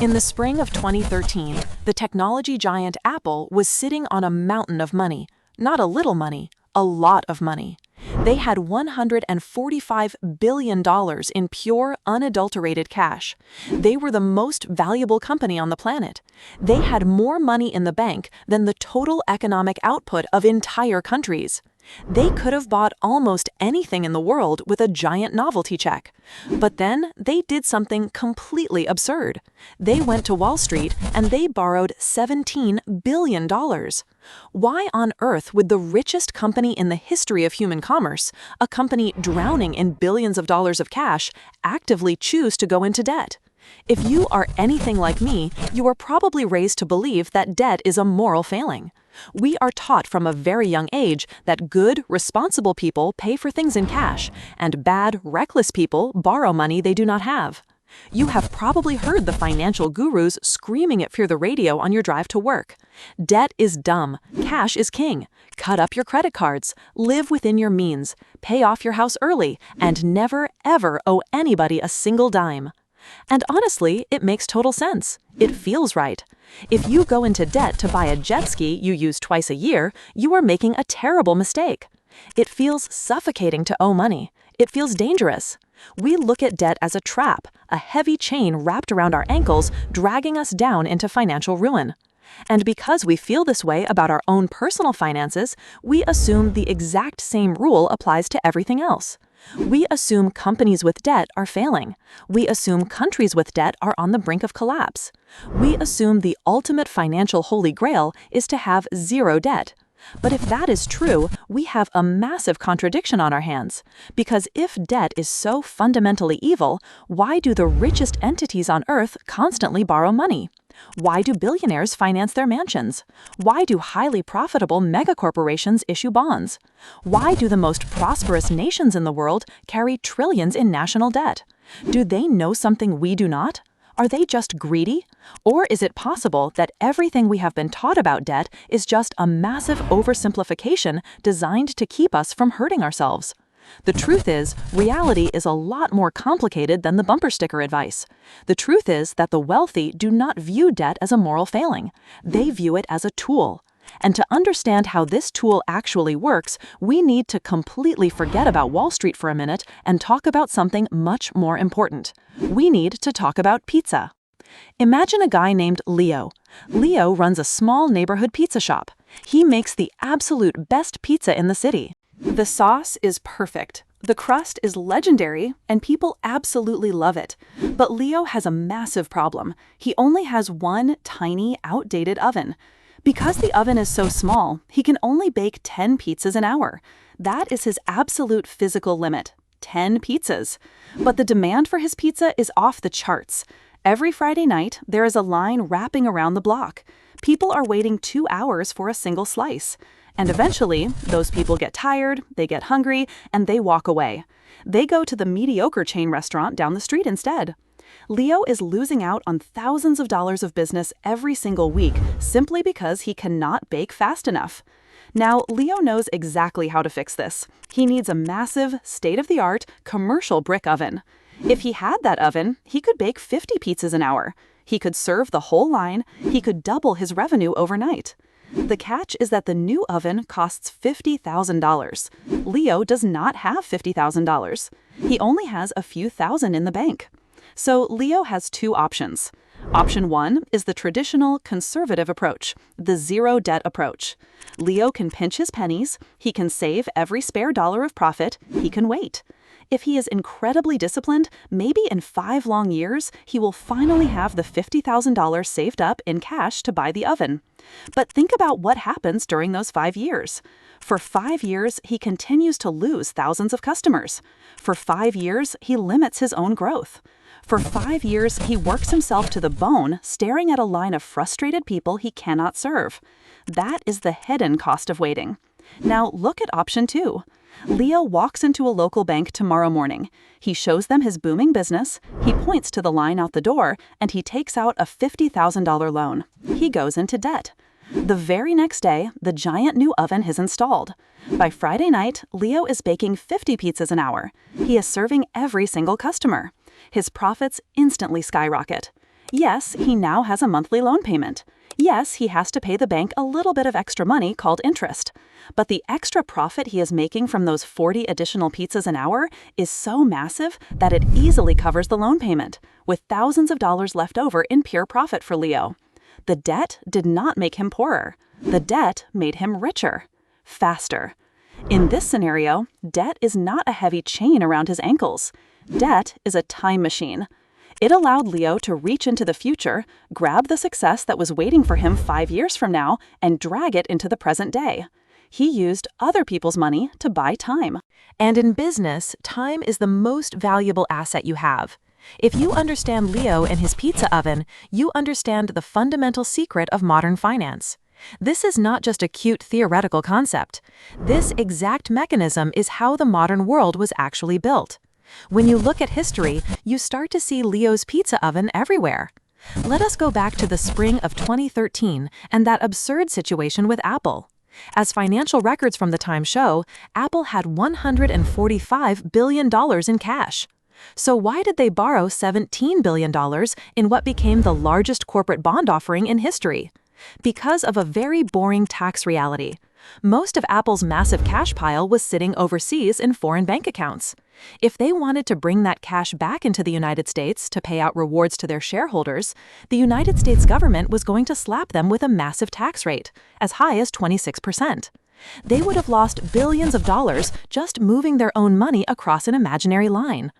In the spring of 2013, the technology giant Apple was sitting on a mountain of money. Not a little money, a lot of money. They had $145 billion in pure, unadulterated cash. They were the most valuable company on the planet. They had more money in the bank than the total economic output of entire countries. They could have bought almost anything in the world with a giant novelty check. But then they did something completely absurd. They went to Wall Street and they borrowed $17 billion. Why on earth would the richest company in the history of human commerce, a company drowning in billions of dollars of cash, actively choose to go into debt? If you are anything like me, you are probably raised to believe that debt is a moral failing. We are taught from a very young age that good, responsible people pay for things in cash, and bad, reckless people borrow money they do not have. You have probably heard the financial gurus screaming it through the radio on your drive to work. Debt is dumb. Cash is king. Cut up your credit cards. Live within your means. Pay off your house early, and never, ever owe anybody a single dime. And honestly, it makes total sense. It feels right. If you go into debt to buy a jet ski you use twice a year, you are making a terrible mistake. It feels suffocating to owe money. It feels dangerous. We look at debt as a trap, a heavy chain wrapped around our ankles, dragging us down into financial ruin. And because we feel this way about our own personal finances, we assume the exact same rule applies to everything else. We assume companies with debt are failing. We assume countries with debt are on the brink of collapse. We assume the ultimate financial holy grail is to have zero debt. But if that is true, we have a massive contradiction on our hands. Because if debt is so fundamentally evil, why do the richest entities on Earth constantly borrow money? Why do billionaires finance their mansions? Why do highly profitable megacorporations issue bonds? Why do the most prosperous nations in the world carry trillions in national debt? Do they know something we do not? Are they just greedy? Or is it possible that everything we have been taught about debt is just a massive oversimplification designed to keep us from hurting ourselves? The truth is, reality is a lot more complicated than the bumper sticker advice. The truth is that the wealthy do not view debt as a moral failing. They view it as a tool. And to understand how this tool actually works, we need to completely forget about Wall Street for a minute and talk about something much more important. We need to talk about pizza. Imagine a guy named Leo. Leo runs a small neighborhood pizza shop. He makes the absolute best pizza in the city. The sauce is perfect. The crust is legendary, and people absolutely love it. But Leo has a massive problem. He only has one tiny, outdated oven. Because the oven is so small, he can only bake 10 pizzas an hour. That is his absolute physical limit, 10 pizzas. But the demand for his pizza is off the charts. Every Friday night, there is a line wrapping around the block. People are waiting 2 hours for a single slice. And eventually, those people get tired, they get hungry, and they walk away. They go to the mediocre chain restaurant down the street instead. Leo is losing out on thousands of dollars of business every single week simply because he cannot bake fast enough. Now, Leo knows exactly how to fix this. He needs a massive, state-of-the-art, commercial brick oven. If he had that oven, he could bake 50 pizzas an hour. He could serve the whole line. He could double his revenue overnight. The catch is that the new oven costs $50,000. Leo does not have $50,000. He only has a few thousand in the bank. So Leo has two options. Option one is the traditional conservative approach, the zero debt approach. Leo can pinch his pennies, he can save every spare dollar of profit, he can wait. If he is incredibly disciplined, maybe in 5 long years, he will finally have the $50,000 saved up in cash to buy the oven. But think about what happens during those 5 years. For 5 years, he continues to lose thousands of customers. For 5 years, he limits his own growth. For 5 years, he works himself to the bone, staring at a line of frustrated people he cannot serve. That is the hidden cost of waiting. Now look at option 2. Leo walks into a local bank tomorrow morning. He shows them his booming business, he points to the line out the door, and he takes out a $50,000 loan. He goes into debt. The very next day, the giant new oven is installed. By Friday night, Leo is baking 50 pizzas an hour. He is serving every single customer. His profits instantly skyrocket. Yes, he now has a monthly loan payment. Yes, he has to pay the bank a little bit of extra money called interest. But the extra profit he is making from those 40 additional pizzas an hour is so massive that it easily covers the loan payment, with thousands of dollars left over in pure profit for Leo. The debt did not make him poorer. The debt made him richer, faster. In this scenario, debt is not a heavy chain around his ankles. Debt is a time machine. It allowed Leo to reach into the future, grab the success that was waiting for him 5 years from now, and drag it into the present day. He used other people's money to buy time. And in business, time is the most valuable asset you have. If you understand Leo and his pizza oven, you understand the fundamental secret of modern finance. This is not just a cute theoretical concept. This exact mechanism is how the modern world was actually built. When you look at history, you start to see Leo's pizza oven everywhere. Let us go back to the spring of 2013 and that absurd situation with Apple. As financial records from the time show, Apple had $145 billion in cash. So why did they borrow $17 billion in what became the largest corporate bond offering in history? Because of a very boring tax reality. Most of Apple's massive cash pile was sitting overseas in foreign bank accounts. If they wanted to bring that cash back into the United States to pay out rewards to their shareholders, the United States government was going to slap them with a massive tax rate, as high as 26%. They would have lost billions of dollars just moving their own money across an imaginary line.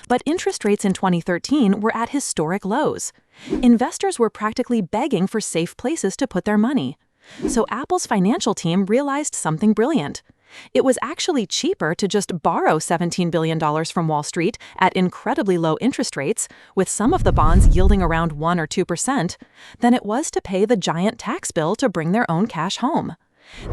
But interest rates in 2013 were at historic lows. Investors were practically begging for safe places to put their money. So Apple's financial team realized something brilliant. It was actually cheaper to just borrow $17 billion from Wall Street at incredibly low interest rates, with some of the bonds yielding around 1 or 2%, than it was to pay the giant tax bill to bring their own cash home.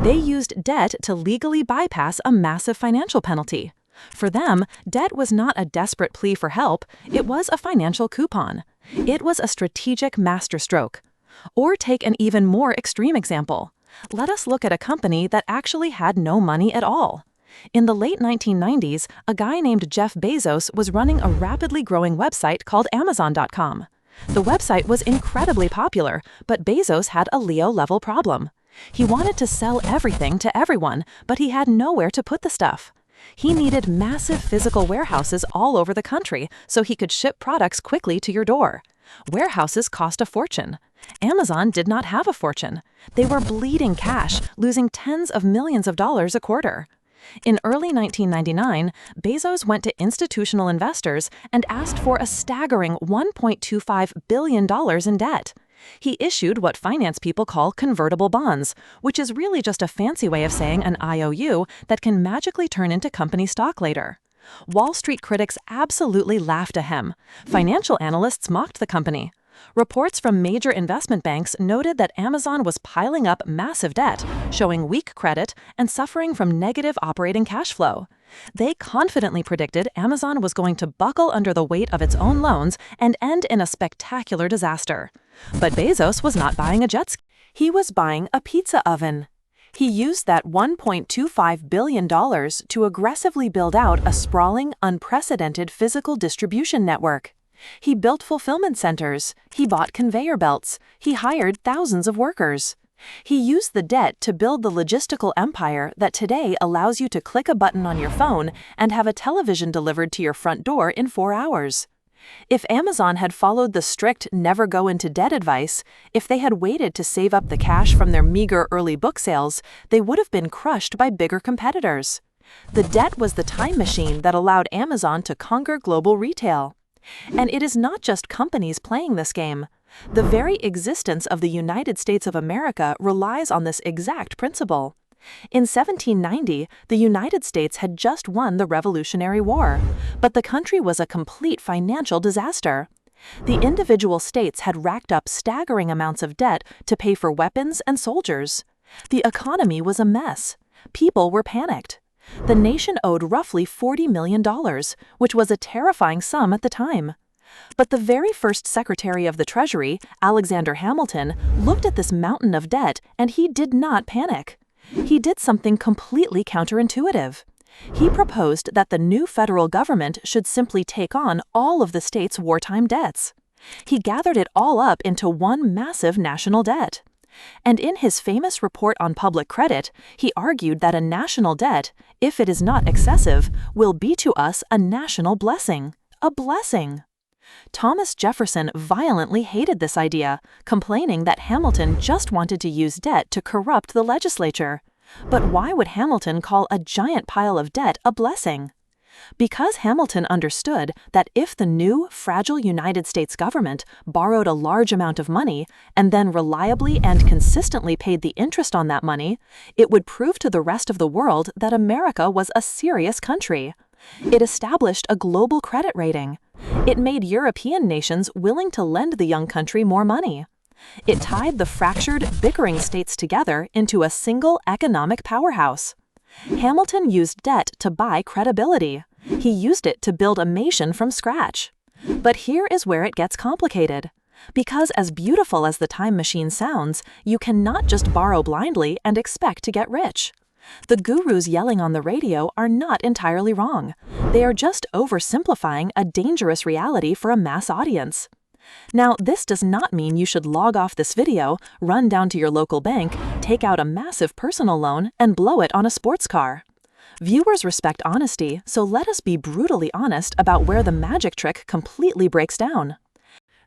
They used debt to legally bypass a massive financial penalty. For them, debt was not a desperate plea for help, it was a financial coupon. It was a strategic masterstroke. Or take an even more extreme example. Let us look at a company that actually had no money at all. In the late 1990s, a guy named Jeff Bezos was running a rapidly growing website called Amazon.com. The website was incredibly popular, but Bezos had a Leo-level problem. He wanted to sell everything to everyone, but he had nowhere to put the stuff. He needed massive physical warehouses all over the country so he could ship products quickly to your door. Warehouses cost a fortune. Amazon did not have a fortune. They were bleeding cash, losing tens of millions of dollars a quarter. In early 1999, Bezos went to institutional investors and asked for a staggering $1.25 billion in debt. He issued what finance people call convertible bonds, which is really just a fancy way of saying an IOU that can magically turn into company stock later. Wall Street critics absolutely laughed at him. Financial analysts mocked the company. Reports from major investment banks noted that Amazon was piling up massive debt, showing weak credit, and suffering from negative operating cash flow. They confidently predicted Amazon was going to buckle under the weight of its own loans and end in a spectacular disaster. But Bezos was not buying a jet ski. He was buying a pizza oven. He used that $1.25 billion to aggressively build out a sprawling, unprecedented physical distribution network. He built fulfillment centers, he bought conveyor belts, he hired thousands of workers. He used the debt to build the logistical empire that today allows you to click a button on your phone and have a television delivered to your front door in 4 hours. If Amazon had followed the strict never go into debt advice, if they had waited to save up the cash from their meager early book sales, they would have been crushed by bigger competitors. The debt was the time machine that allowed Amazon to conquer global retail. And it is not just companies playing this game. The very existence of the United States of America relies on this exact principle. In 1790, the United States had just won the Revolutionary War, but the country was a complete financial disaster. The individual states had racked up staggering amounts of debt to pay for weapons and soldiers. The economy was a mess. People were panicked. The nation owed roughly $40 million, which was a terrifying sum at the time. But the very first Secretary of the Treasury, Alexander Hamilton, looked at this mountain of debt and he did not panic. He did something completely counterintuitive. He proposed that the new federal government should simply take on all of the state's wartime debts. He gathered it all up into one massive national debt. And in his famous report on public credit, he argued that a national debt, if it is not excessive, will be to us a national blessing. A blessing. Thomas Jefferson violently hated this idea, complaining that Hamilton just wanted to use debt to corrupt the legislature. But why would Hamilton call a giant pile of debt a blessing? Because Hamilton understood that if the new, fragile United States government borrowed a large amount of money and then reliably and consistently paid the interest on that money, it would prove to the rest of the world that America was a serious country. It established a global credit rating. It made European nations willing to lend the young country more money. It tied the fractured, bickering states together into a single economic powerhouse. Hamilton used debt to buy credibility. He used it to build a nation from scratch. But here is where it gets complicated. Because as beautiful as the time machine sounds, you cannot just borrow blindly and expect to get rich. The gurus yelling on the radio are not entirely wrong. They are just oversimplifying a dangerous reality for a mass audience. Now, this does not mean you should log off this video, run down to your local bank, take out a massive personal loan, and blow it on a sports car. Viewers respect honesty, so let us be brutally honest about where the magic trick completely breaks down.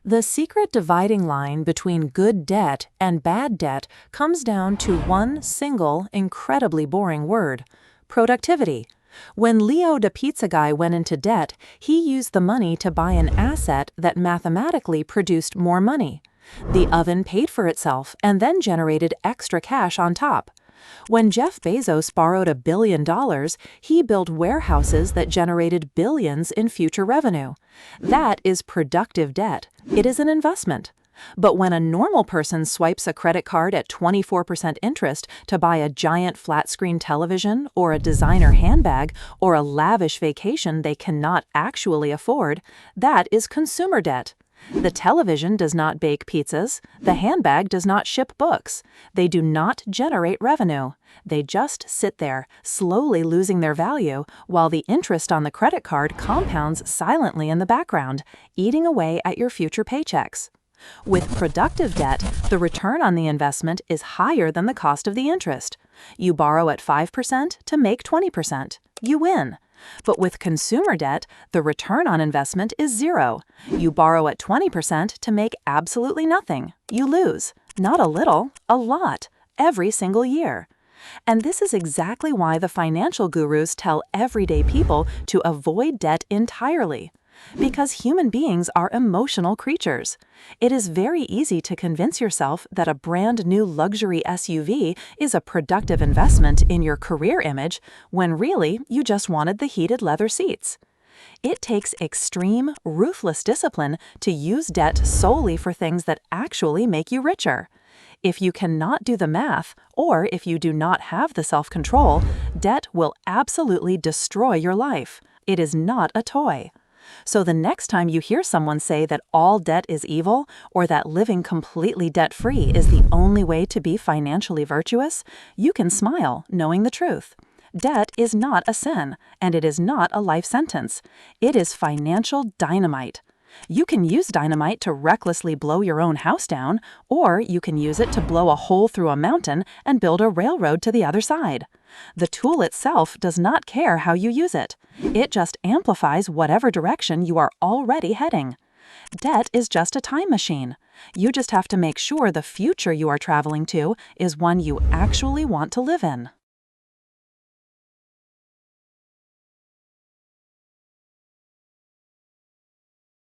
The secret dividing line between good debt and bad debt comes down to one single, incredibly boring word: productivity. When Leo the pizza guy went into debt, he used the money to buy an asset that mathematically produced more money. The oven paid for itself and then generated extra cash on top. When Jeff Bezos borrowed $1 billion, he built warehouses that generated billions in future revenue. That is productive debt. It is an investment. But when a normal person swipes a credit card at 24% interest to buy a giant flat-screen television or a designer handbag or a lavish vacation they cannot actually afford, that is consumer debt. The television does not bake pizzas. The handbag does not ship books. They do not generate revenue. They just sit there, slowly losing their value, while the interest on the credit card compounds silently in the background, eating away at your future paychecks. With productive debt, the return on the investment is higher than the cost of the interest. You borrow at 5% to make 20%. You win. But with consumer debt, the return on investment is 0. You borrow at 20% to make absolutely nothing. You lose. Not a little, a lot, every single year. And this is exactly why the financial gurus tell everyday people to avoid debt entirely. Because human beings are emotional creatures. It is very easy to convince yourself that a brand new luxury SUV is a productive investment in your career image, when really you just wanted the heated leather seats. It takes extreme, ruthless discipline to use debt solely for things that actually make you richer. If you cannot do the math, or if you do not have the self-control, debt will absolutely destroy your life. It is not a toy. So the next time you hear someone say that all debt is evil, or that living completely debt-free is the only way to be financially virtuous, you can smile, knowing the truth. Debt is not a sin, and it is not a life sentence. It is financial dynamite. You can use dynamite to recklessly blow your own house down, or you can use it to blow a hole through a mountain and build a railroad to the other side. The tool itself does not care how you use it. It just amplifies whatever direction you are already heading. Debt is just a time machine. You just have to make sure the future you are traveling to is one you actually want to live in.